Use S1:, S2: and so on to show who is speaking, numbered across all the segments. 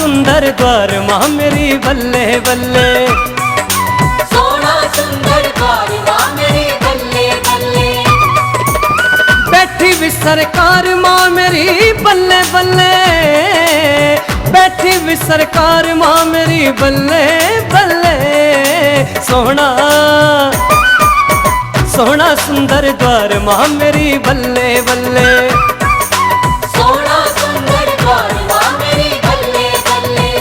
S1: सुंदर द्वार मां मेरी बल्ले बल्ले।
S2: सोना सुंदर द्वार मां मेरी बल्ले बल्ले।
S1: बैठी भी सरकार मां मेरी बल्ले बल्ले, बैठी भी सरकार मां मेरी बल्ले बल्ले। सोना सोना सुंदर द्वार मां मेरी बल्ले बल्ले।
S2: सोना सुंदर द्वार मां मेरी बल्ले बल्ले।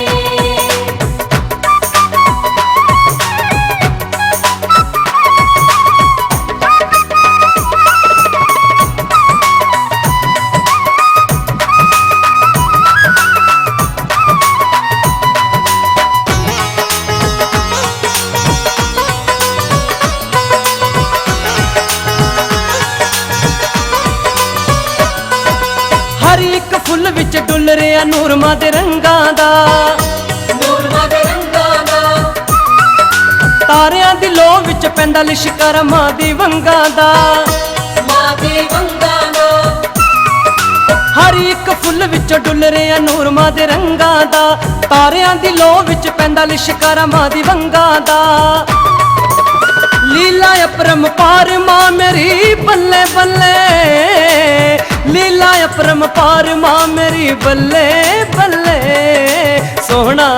S1: हर एक फुੱਲ ਵਿੱਚ ਡੁੱਲ ਰਿਹਾ ਨੂਰ ਮਾਂ ਦੇ ਰੰਗਾਂ ਦਾ,
S2: ਨੂਰ ਮਾਂ ਦੇ ਰੰਗਾਂ ਦਾ।
S1: ਤਾਰਿਆਂ ਦੀ ਲੋ ਵਿੱਚ ਪੈਂਦਾ ਲਿਸ਼ਕਰ ਮਾਂ ਦੀ ਵੰਗਾਂ ਦਾ,
S2: ਮਾਂ ਦੀ ਵੰਗਾਂ ਦਾ।
S1: ਹਰ ਇੱਕ ਫੁੱਲ ਵਿੱਚ ਡੁੱਲ ਰਿਹਾ ਨੂਰ ਮਾਂ ਦੇ ਰੰਗਾਂ ਦਾ, ਤਾਰਿਆਂ ਦੀ ਲੋ ਵਿੱਚ ਪੈਂਦਾ ਲਿਸ਼ਕਰ ਮਾਂ ਦੀ ਵੰਗਾਂ ਦਾ। लीला अपरंपार मां मेरी बल्ले बल्ले, लीला अपरंपार मां मेरी बल्ले बल्ले। सोहना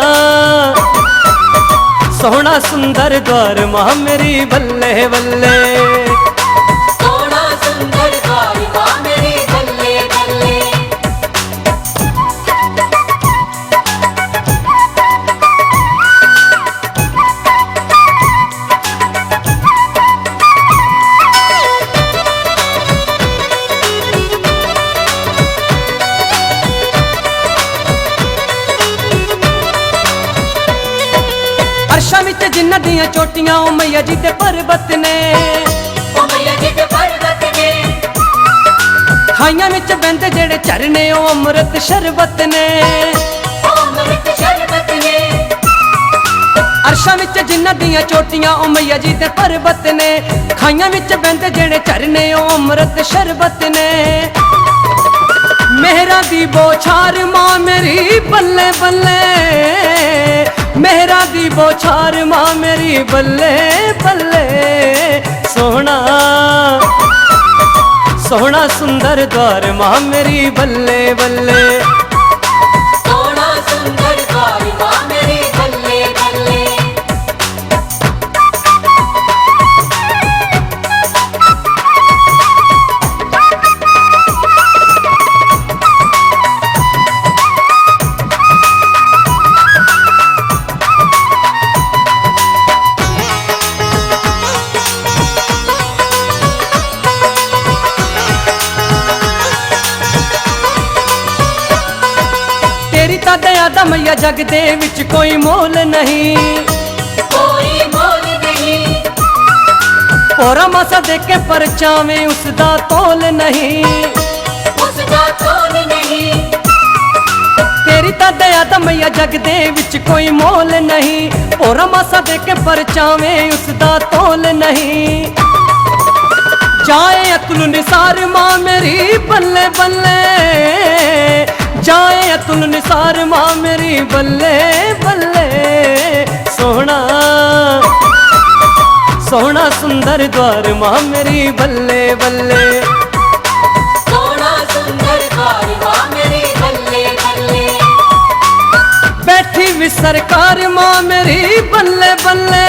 S1: सोहना सुंदर द्वार मां मेरी बल्ले बल्ले।
S2: सोना सुंदर द्वार मां मेरी बल्ले बल्ले।
S1: अरशां विच जिन्हां दियां चोटियां ओ मैया जी दे पर्वत ने,
S2: ओ मैया जी दे पर्वत ने।
S1: खाइयां विच बहंदे जेड़े झरने ओ अमृत शरबत ने,
S2: ओ अमृत शरबत ने।
S1: अरशां विच जिन्हां दियां चोटियां ओ मैया जी दे पर्वत ने, खाइयां विच बहंदे जेड़े झरने ओ अमृत शरबत ने। मेहरा दी बौछार मां मेरी बल्ले बल्ले, मेहरा दी बौछार मां मेरी बल्ले बल्ले। सोहना सोहना सुंदर द्वार मां मेरी बल्ले बल्ले।
S2: सोना सुंदर द्वार मां मेरी बल्ले बल्ले।
S1: तेरी ता दया दा मैया जग दे विच कोई मोल नहीं,
S2: कोई मोल नहीं।
S1: पोरा मासा दे के परचावे उसदा तोल नहीं,
S2: उसका तोल नहीं।
S1: तेरी ता दया दा मैया जग दे विच कोई मोल नहीं, पोरा मासा दे के परचावे उसदा तोल नहीं। जाए अतुल निसार मां मेरी बल्ले बल्ले, जाए अतुल निसार मां मेरी बल्ले बल्ले। सोहना सोहना सुंदर द्वार मां मेरी बल्ले बल्ले।
S2: सोना सुंदर द्वार मां मेरी बल्ले बल्ले।
S1: बैठी भी सरकार मां मेरी बल्ले बल्ले,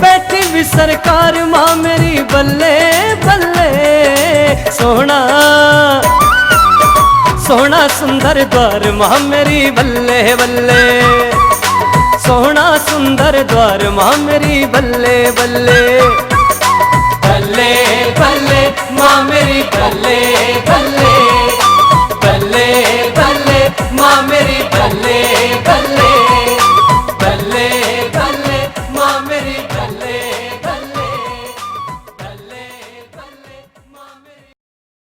S1: बैठी भी सरकार मां मेरी बल्ले बल्ले। सोहना सोहना सुंदर द्वार मां मेरी बल्ले बल्ले। सोहना सुंदर द्वार मां मेरी बल्ले बल्ले। बल्ले बल्ले मां मेरी बल्ले